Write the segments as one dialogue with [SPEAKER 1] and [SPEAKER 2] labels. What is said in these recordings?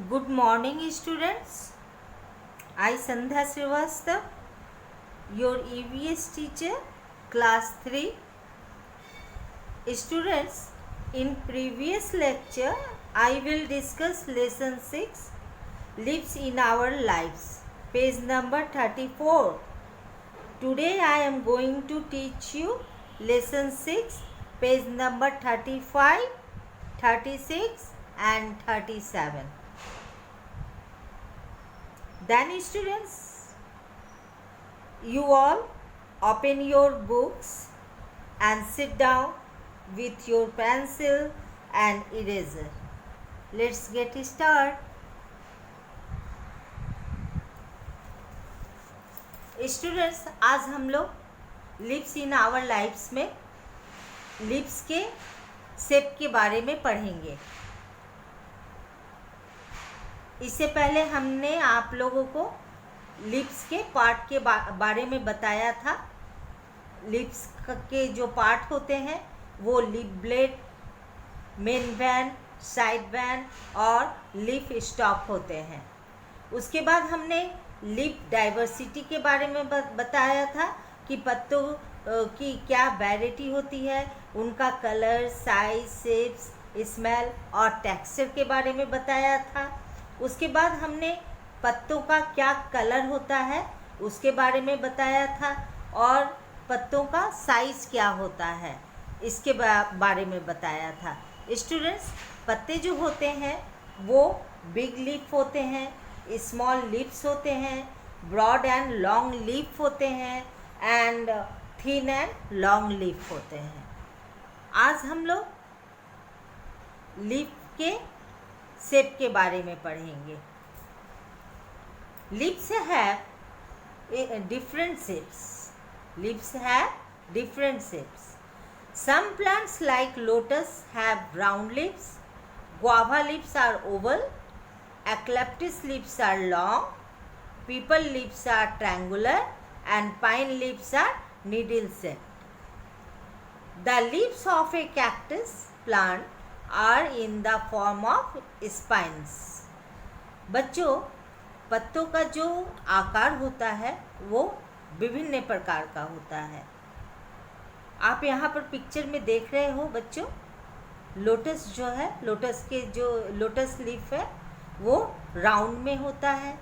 [SPEAKER 1] Good morning, students. I Sandhya Srivastav, your EVS teacher, class 3. Students, in previous lecture, I will discuss lesson 6, Lives in Our Lives, page number 34. Today I am going to teach you lesson 6, page number 35, 36 and 37. Then students, you all open your books and sit down with your pencil and eraser. Let's get started. Students, आज हम लोग lips in our lives में lips के shape के बारे में पढ़ेंगे। इससे पहले हमने आप लोगों को लिप्स के पार्ट के बारे में बताया था। लिप्स के जो पार्ट होते हैं वो leaf blade, main vein, side vein और लिप स्टॉक होते हैं। उसके बाद हमने लिप डाइवर्सिटी के बारे में बताया था कि पत्तों की क्या वैरायटी होती है, उनका कलर, साइज, शेप्स, स्मेल और टेक्सचर के बारे में बताया था। उसके बाद हमने पत्तों का क्या कलर होता है उसके बारे में बताया था और पत्तों का साइज क्या होता है इसके बारे में बताया था। स्टूडेंट्स, पत्ते जो होते हैं वो बिग लीफ होते हैं, स्मॉल लीव्स होते हैं, ब्रॉड एंड लॉन्ग लीफ होते हैं and thin and long leaf होते हैं। आज हम लोग लीफ के शेप के बारे में पढ़ेंगे। Lips have different shapes. Lips have different shapes. Some plants like lotus have round lips. Guava lips are oval. Eucalyptus lips are long. Peepal lips are triangular and pine lips are needle shaped. The leaves of a cactus plant are in the form of spines. बच्चों, पत्तों का जो आकार होता है वो विभिन्न प्रकार का होता है। आप यहाँ पर पिक्चर में देख रहे हो बच्चों, लोटस जो है, लोटस के जो लोटस लीफ है वो राउंड में होता है,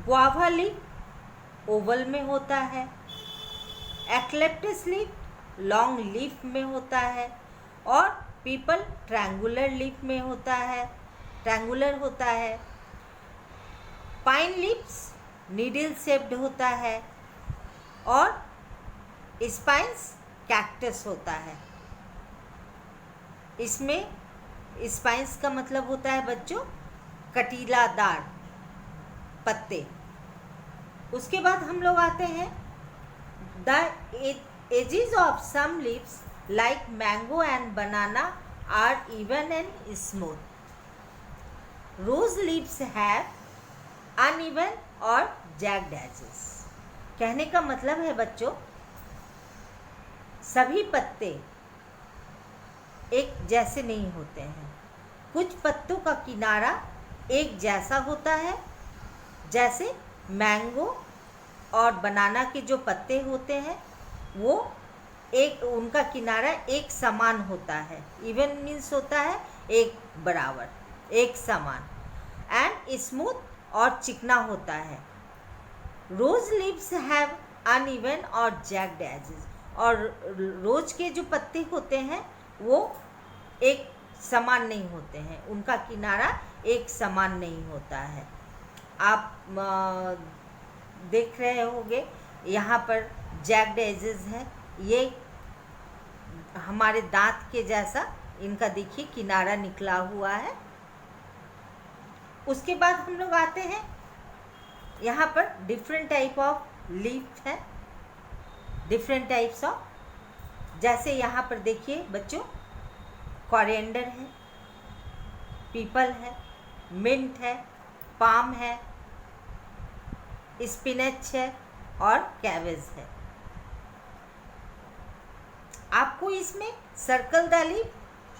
[SPEAKER 1] गुआवा लीफ ओवल में होता है, एक्लेप्टस लीफ लॉन्ग लीफ में होता है और पीपल ट्रायंगुलर लीफ में होता है, ट्रायंगुलर होता है। पाइन लीव्स नीडल शेप्ड होता है और स्पाइन्स कैक्टस होता है। इसमें स्पाइन्स का मतलब होता है बच्चों कटीलादार पत्ते। उसके बाद हम लोग आते हैं the edges of some leaves like mango and banana are even and smooth. Rose leaves have uneven और जैग्ड एजेस. कहने का मतलब है बच्चों, सभी पत्ते एक जैसे नहीं होते हैं। कुछ पत्तों का किनारा एक जैसा होता है, जैसे मैंगो और बनाना के जो पत्ते होते हैं वो एक, उनका किनारा एक समान होता है। इवन मीन्स होता है एक बराबर, एक समान। एंड स्मूथ और चिकना होता है। रोज लीव्स हैव अनइवन और जैग्ड एजेस. और रोज के जो पत्ते होते हैं वो एक समान नहीं होते हैं, उनका किनारा एक समान नहीं होता है। आप देख रहे होंगे यहाँ पर जैग्ड एजेस है, ये हमारे दांत के जैसा इनका देखिए किनारा निकला हुआ है। उसके बाद हम लोग आते हैं यहाँ पर डिफरेंट टाइप ऑफ लीफ है, डिफरेंट टाइप्स ऑफ, जैसे यहाँ पर देखिए बच्चों कोरिएंडर है, पीपल है, मिंट है, पाम है, स्पिनच है और कैवेज है। आपको इसमें circle the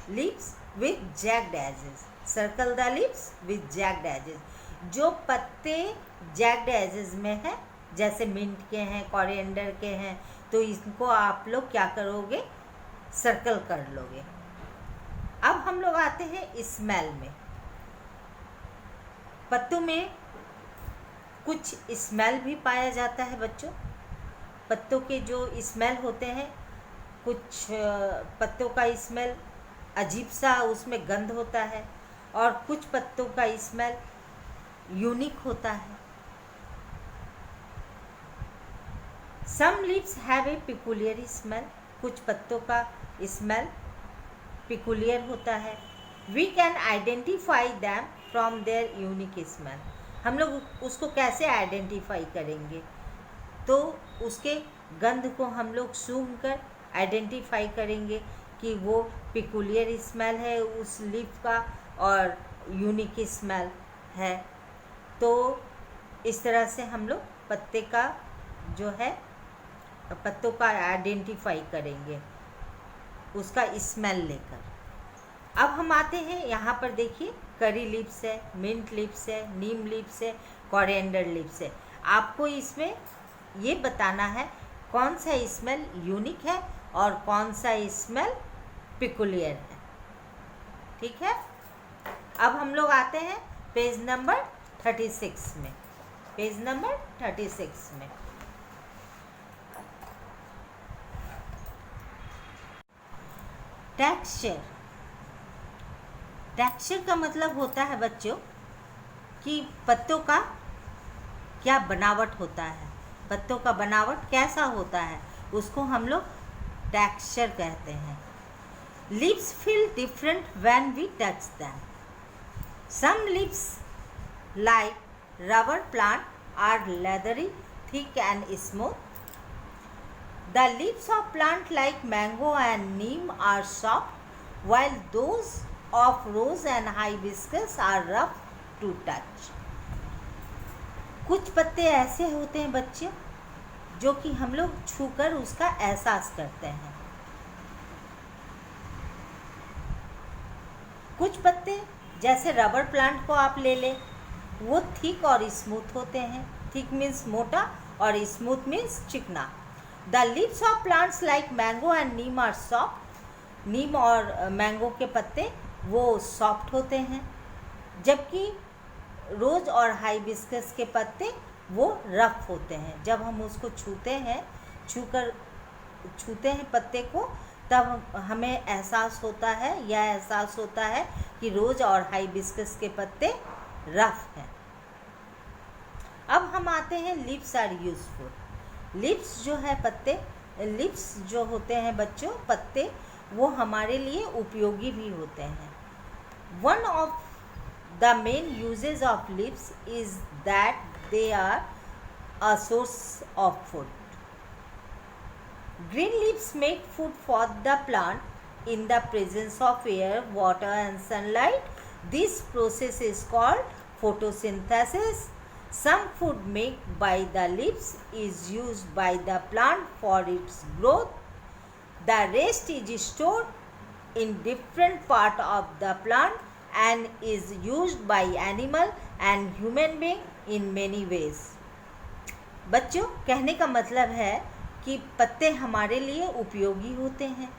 [SPEAKER 1] leaves with jagged edges. Circle the leaves with jagged edges. जो पत्ते jagged edges में है, जैसे मिंट के हैं, कोरिएंडर के हैं, तो इनको आप लोग क्या करोगे, सर्कल कर लोगे। अब हम लोग आते हैं स्मेल में। पत्तों में कुछ स्मेल भी पाया जाता है बच्चों। पत्तों के जो स्मेल होते हैं, कुछ पत्तों का स्मेल अजीब सा उसमें गंध होता है, और कुछ पत्तों का स्मेल यूनिक होता है। Some leaves have a peculiar smell. कुछ पत्तों का स्मेल पिकुलियर होता है। We can identify them from their unique smell. हम लोग उसको कैसे आइडेंटिफाई करेंगे, तो उसके गंध को हम लोग सूंघ कर आइडेंटिफाई करेंगे कि वो पिकुलियर स्मेल है उस लीफ का और यूनिक स्मेल है। तो इस तरह से हम लोग पत्ते का जो है, पत्तों का आइडेंटिफाई करेंगे उसका स्मेल लेकर। अब हम आते हैं यहाँ पर, देखिए करी लीव्स है, मिंट लीव्स है, नीम लीव्स है, कोरिएंडर लीव्स है। आपको इसमें ये बताना है कौन सा स्मेल यूनिक है और कौन सा स्मेल पिकुलियर है। ठीक है। अब हम लोग आते हैं पेज नंबर 36 में। पेज नंबर 36 में टेक्सचर। टेक्सचर का मतलब होता है बच्चों कि पत्तों का क्या बनावट होता है, पत्तों का बनावट कैसा होता है, उसको हम लोग टेक्सचर कहते हैं। Leaves feel different when we touch them. Some leaves like rubber plant are leathery, thick and smooth. The leaves of plant like mango and neem are soft, while those of rose and hibiscus are rough to touch. कुछ पत्ते ऐसे होते हैं बच्चे जो कि हम लोग छूकर उसका एहसास करते हैं। कुछ पत्ते जैसे रबर प्लांट को आप ले लें, वो थिक और स्मूथ होते हैं। थिक मीन्स मोटा और स्मूथ मीन्स चिकना। The leaves of plants like mango and neem are soft. नीम और मैंगो के पत्ते वो सॉफ्ट होते हैं, जबकि रोज और हाइबिस्कस के पत्ते वो रफ होते हैं। जब हम उसको छूते हैं पत्ते को, तब हमें एहसास होता है कि रोज और हाइबिस्कस के पत्ते रफ हैं। अब हम आते हैं लीव्स आर यूजफुल। लिप्स जो है पत्ते, लिप्स जो होते हैं बच्चों पत्ते, वो हमारे लिए उपयोगी भी होते हैं। One of the main uses of leaves is that they are a source of food. Green leaves make food for the plant in the presence of air, water and sunlight. This process is called photosynthesis. Some food made by the leaves is used by the plant for its growth. The rest is stored in different part of the plant and is used by animal and human being in many ways. बच्चों, कहने का मतलब है कि पत्ते हमारे लिए उपयोगी होते हैं।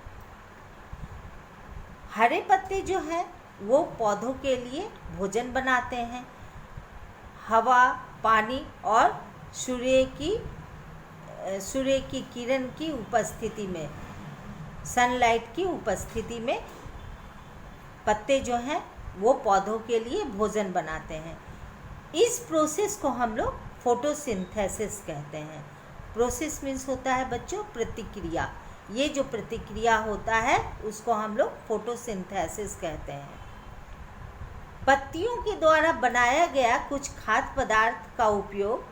[SPEAKER 1] हरे पत्ते जो हैं वो पौधों के लिए भोजन बनाते हैं। हवा, पानी और सूर्य की किरण की उपस्थिति में, सनलाइट की उपस्थिति में पत्ते जो हैं वो पौधों के लिए भोजन बनाते हैं। इस प्रोसेस को हम लोग फोटोसिंथेसिस कहते हैं। प्रोसेस मीन्स होता है बच्चों प्रतिक्रिया। ये जो प्रतिक्रिया होता है उसको हम लोग फोटोसिंथेसिस कहते हैं। पत्तियों के द्वारा बनाया गया कुछ खाद्य पदार्थ का उपयोग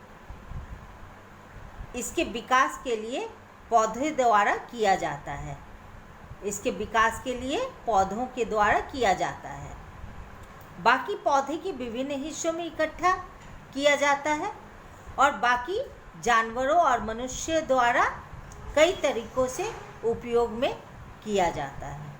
[SPEAKER 1] इसके विकास के लिए पौधे द्वारा किया जाता है। इसके विकास के लिए पौधों के द्वारा किया जाता है। बाकी पौधे के विभिन्न हिस्सों में इकट्ठा किया जाता है और बाकी जानवरों और मनुष्य द्वारा कई तरीकों से उपयोग में किया जाता है।